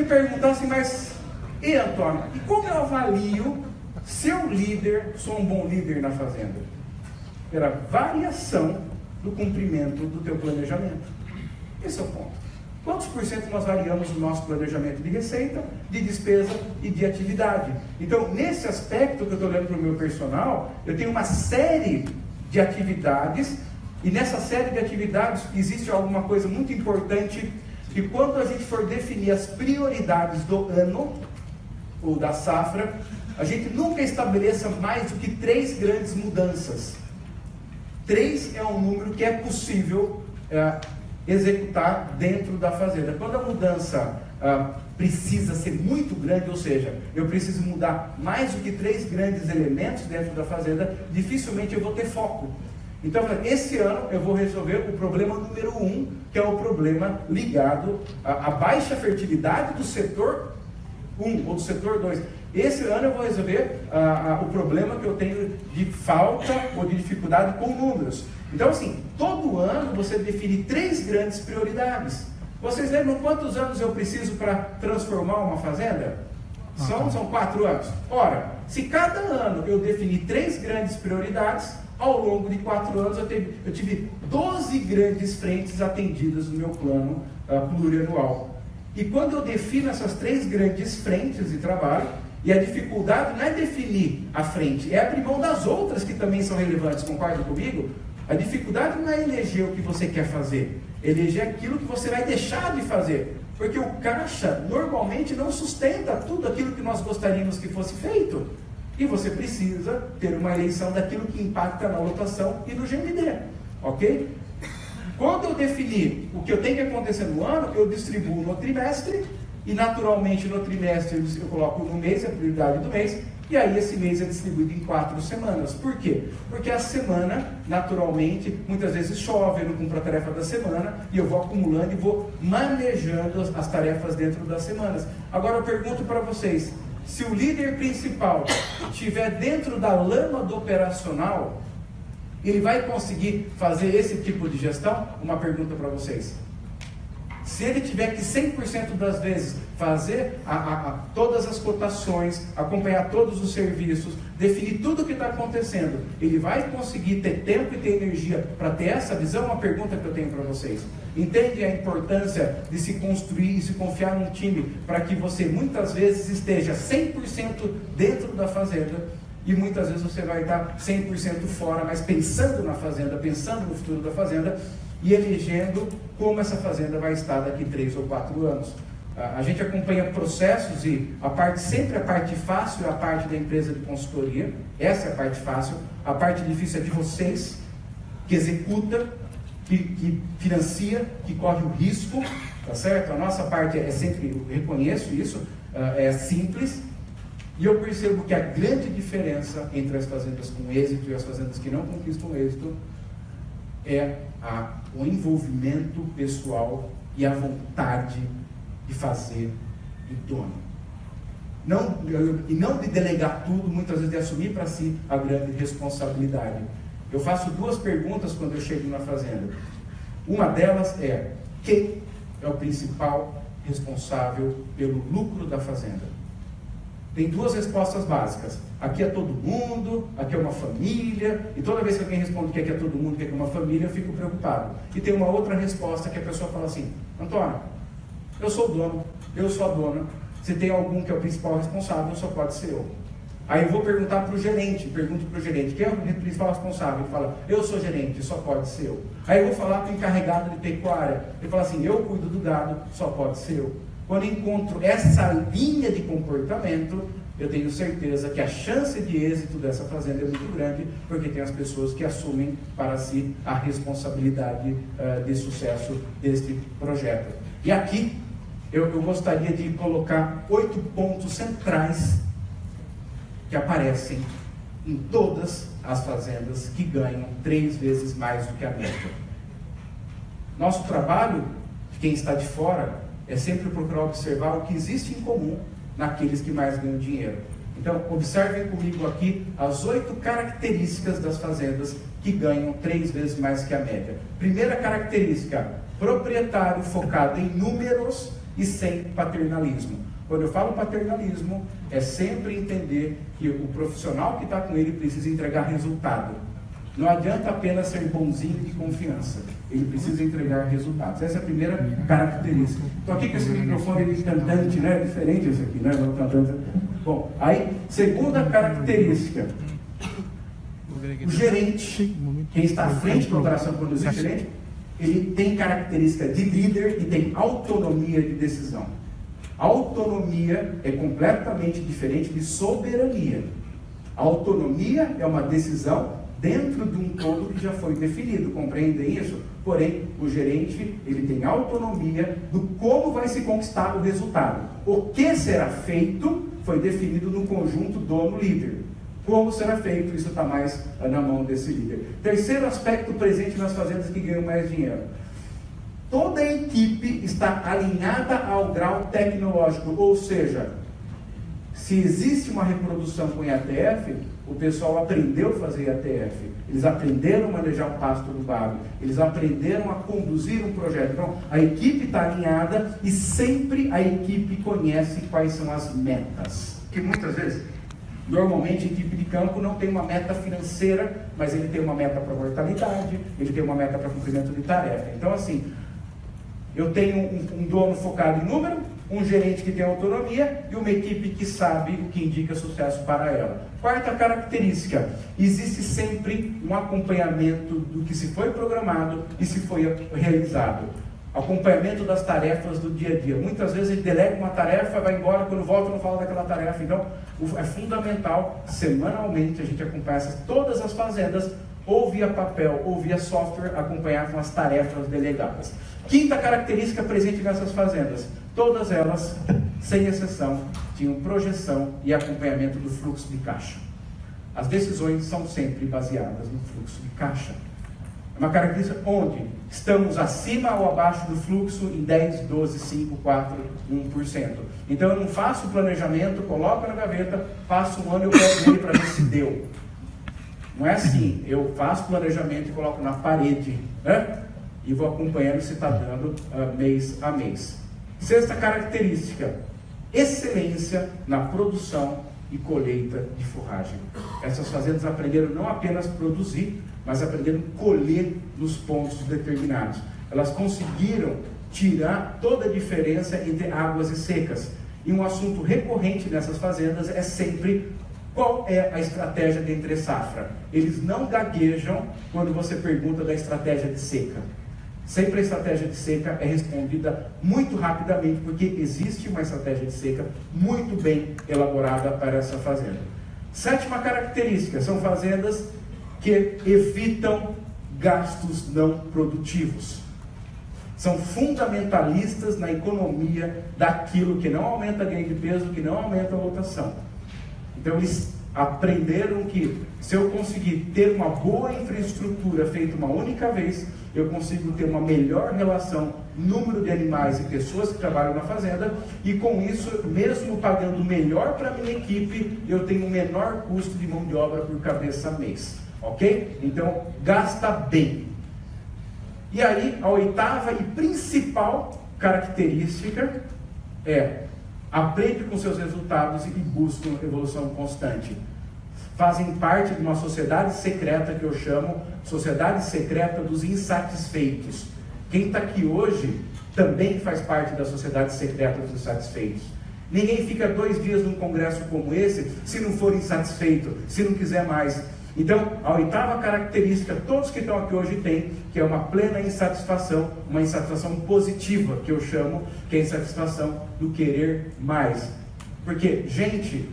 perguntar assim, mas, e Antônio, e como eu avalio se eu líder, sou um bom líder na fazenda? Pela variação do cumprimento do teu planejamento. Esse é o ponto. Quantos por cento nós variamos o nosso planejamento de receita, de despesa e de atividade? Então, nesse aspecto que eu estou olhando para o meu personal, eu tenho uma série de atividades, e nessa série de atividades existe alguma coisa muito importante, que quando a gente for definir as prioridades do ano, ou da safra, a gente nunca estabeleça mais do que 3 grandes mudanças. 3 é um número que é possível executar dentro da fazenda. Quando a mudança precisa ser muito grande, ou seja, eu preciso mudar mais do que 3 grandes elementos dentro da fazenda, dificilmente eu vou ter foco. Então, esse ano eu vou resolver o problema número 1, que é o problema ligado à baixa fertilidade do setor 1 ou do setor 2. Esse ano eu vou resolver o problema que eu tenho de falta ou de dificuldade com números. Então, assim, todo ano você define 3 grandes prioridades. Vocês lembram quantos anos eu preciso para transformar uma fazenda? São 4 anos. Ora, se cada ano eu definir 3 grandes prioridades, ao longo de 4 anos eu tive 12 grandes frentes atendidas no meu plano plurianual. E quando eu defino essas 3 grandes frentes de trabalho, e a dificuldade não é definir a frente, é abrir mão das outras que também são relevantes, concorda comigo? A dificuldade não é eleger o que você quer fazer, eleger aquilo que você vai deixar de fazer, porque o caixa normalmente não sustenta tudo aquilo que nós gostaríamos que fosse feito, e você precisa ter uma eleição daquilo que impacta na lotação e no GMD, ok? Quando eu definir o que eu tenho que acontecer no ano, eu distribuo no trimestre, e naturalmente no trimestre eu coloco no mês, a prioridade do mês, e aí esse mês é distribuído em 4 semanas. Por quê? Porque a semana, naturalmente, muitas vezes chove, eu não cumpro a tarefa da semana, e eu vou acumulando e vou manejando as tarefas dentro das semanas. Agora eu pergunto para vocês, se o líder principal estiver dentro da lama do operacional, ele vai conseguir fazer esse tipo de gestão? Uma pergunta para vocês. Se ele tiver que 100% das vezes fazer todas as cotações, acompanhar todos os serviços, definir tudo o que está acontecendo, ele vai conseguir ter tempo e ter energia para ter essa visão? Uma pergunta que eu tenho para vocês. Entende a importância de se construir e se confiar num time para que você muitas vezes esteja 100% dentro da fazenda e muitas vezes você vai estar 100% fora, mas pensando na fazenda, pensando no futuro da fazenda e elegendo como essa fazenda vai estar daqui 3 ou 4 anos. A gente acompanha processos e sempre a parte fácil é a parte da empresa de consultoria, essa é a parte fácil, a parte difícil é de vocês, que executa, que financia, que corre o risco, tá certo? A nossa parte é sempre, eu reconheço isso, é simples, e eu percebo que a grande diferença entre as fazendas com êxito e as fazendas que não conquistam êxito é o envolvimento pessoal e a vontade de fazer do dono. E não de delegar tudo, muitas vezes de assumir para si a grande responsabilidade. Eu faço 2 perguntas quando eu chego na fazenda. Uma delas é: quem é o principal responsável pelo lucro da fazenda? Tem 2 respostas básicas. Aqui é todo mundo, aqui é uma família, e toda vez que alguém responde que aqui é todo mundo, que aqui é uma família, eu fico preocupado. E tem uma outra resposta que a pessoa fala assim: Antônio, eu sou o dono, eu sou a dona, se tem algum que é o principal responsável, só pode ser eu. Aí eu vou perguntar para o gerente, quem é o principal responsável? Ele fala: eu sou gerente, só pode ser eu. Aí eu vou falar para o encarregado de pecuária, ele fala assim: eu cuido do gado, só pode ser eu. Quando eu encontro essa linha de comportamento, eu tenho certeza que a chance de êxito dessa fazenda é muito grande, porque tem as pessoas que assumem para si a responsabilidade de sucesso deste projeto. E aqui eu gostaria de colocar 8 pontos centrais que aparecem em todas as fazendas que ganham 3 vezes mais do que a média. Nosso trabalho, de quem está de fora, é sempre procurar observar o que existe em comum naqueles que mais ganham dinheiro. Então, observem comigo aqui as 8 características das fazendas que ganham 3 vezes mais que a média. Primeira característica: proprietário focado em números e sem paternalismo. Quando eu falo paternalismo, é sempre entender que o profissional que está com ele precisa entregar resultado. Não adianta apenas ser bonzinho de confiança. Ele precisa entregar resultados. Essa é a primeira característica. Estou aqui com esse microfone cantante, né? Diferente esse aqui, né? Bom, aí, segunda característica. O gerente, quem está à frente da operação produzir, gerente, ele tem característica de líder e tem autonomia de decisão. Autonomia é completamente diferente de soberania. A autonomia é uma decisão dentro de um todo que já foi definido, compreendem isso? Porém, o gerente, ele tem autonomia do como vai se conquistar o resultado. O que será feito foi definido no conjunto dono-líder. Como será feito, isso está mais na mão desse líder. Terceiro aspecto presente nas fazendas que ganham mais dinheiro. Toda a equipe está alinhada ao grau tecnológico, ou seja, se existe uma reprodução com IATF, o pessoal aprendeu a fazer IATF, eles aprenderam a manejar o pasto do bagre, eles aprenderam a conduzir um projeto. Então, a equipe está alinhada e sempre a equipe conhece quais são as metas. Que muitas vezes, normalmente a equipe de campo não tem uma meta financeira, mas ele tem uma meta para mortalidade, ele tem uma meta para cumprimento de tarefa. Então, assim, eu tenho um dono focado em número, um gerente que tem autonomia e uma equipe que sabe o que indica sucesso para ela. Quarta característica, existe sempre um acompanhamento do que se foi programado e se foi realizado. Acompanhamento das tarefas do dia a dia. Muitas vezes ele delega uma tarefa, vai embora, quando volta não fala daquela tarefa. Então, é fundamental, semanalmente, a gente acompanhar todas as fazendas, ou via papel, ou via software, acompanhar com as tarefas delegadas. Quinta característica presente nessas fazendas, todas elas, sem exceção, tinham projeção e acompanhamento do fluxo de caixa. As decisões são sempre baseadas no fluxo de caixa. É uma característica onde estamos acima ou abaixo do fluxo em 10, 12, 5, 4, 1%. Então eu não faço o planejamento, coloco na gaveta, passo um ano e eu pego ele para ver se deu. Não é assim, eu faço planejamento e coloco na parede, né? E vou acompanhando se está dando mês a mês. Sexta característica, excelência na produção e colheita de forragem. Essas fazendas aprenderam não apenas produzir, mas aprenderam a colher nos pontos determinados. Elas conseguiram tirar toda a diferença entre águas e secas. E um assunto recorrente nessas fazendas é sempre qual é a estratégia de entre safra. Eles não gaguejam quando você pergunta da estratégia de seca. Sempre a estratégia de seca é respondida muito rapidamente, porque existe uma estratégia de seca muito bem elaborada para essa fazenda. Sétima característica, são fazendas que evitam gastos não produtivos. São fundamentalistas na economia daquilo que não aumenta ganho de peso, que não aumenta a lotação. Então eles aprenderam que se eu conseguir ter uma boa infraestrutura feita uma única vez, eu consigo ter uma melhor relação, número de animais e pessoas que trabalham na fazenda, e com isso, mesmo pagando melhor para a minha equipe, eu tenho um menor custo de mão de obra por cabeça mês. Ok? Então, gasta bem. E aí, a oitava e principal característica é: aprende com seus resultados e busca uma evolução constante. Fazem parte de uma sociedade secreta que eu chamo sociedade secreta dos insatisfeitos. Quem está aqui hoje também faz parte da sociedade secreta dos insatisfeitos. Ninguém fica 2 dias num congresso como esse se não for insatisfeito, se não quiser mais. Então, a oitava característica, todos que estão aqui hoje têm, que é uma plena insatisfação, uma insatisfação positiva, que eu chamo, que é a insatisfação do querer mais. Porque, gente,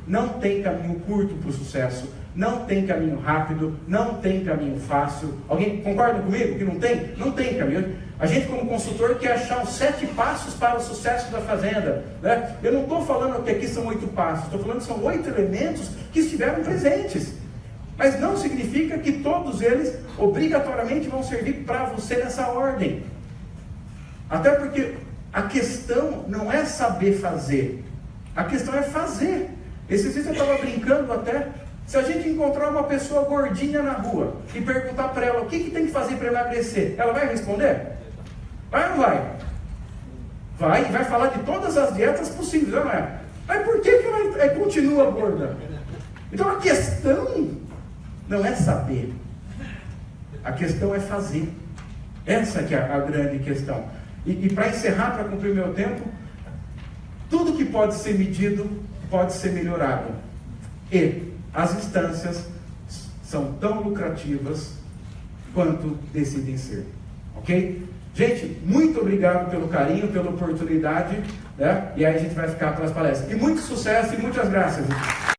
não tem caminho curto para o sucesso, não tem caminho rápido, não tem caminho fácil. Alguém concorda comigo que não tem? Não tem caminho. A gente, como consultor, quer achar os 7 passos para o sucesso da fazenda, né? Eu não estou falando que aqui são 8 passos, estou falando que são 8 elementos que estiveram presentes. Mas não significa que todos eles obrigatoriamente vão servir para você nessa ordem. Até porque a questão não é saber fazer, a questão é fazer. Esses dias eu estava brincando até, se a gente encontrar uma pessoa gordinha na rua e perguntar para ela o que tem que fazer para emagrecer, ela vai responder? Vai ou não vai? Vai falar de todas as dietas possíveis, não é? Mas por que ela continua gorda? Então a questão não é saber, a questão é fazer. Essa que é a grande questão. E para encerrar, para cumprir meu tempo, tudo que pode ser medido pode ser melhorado. E as instâncias são tão lucrativas quanto decidem ser. Ok? Gente, muito obrigado pelo carinho, pela oportunidade, né? E aí a gente vai ficar para as palestras. E muito sucesso e muitas graças.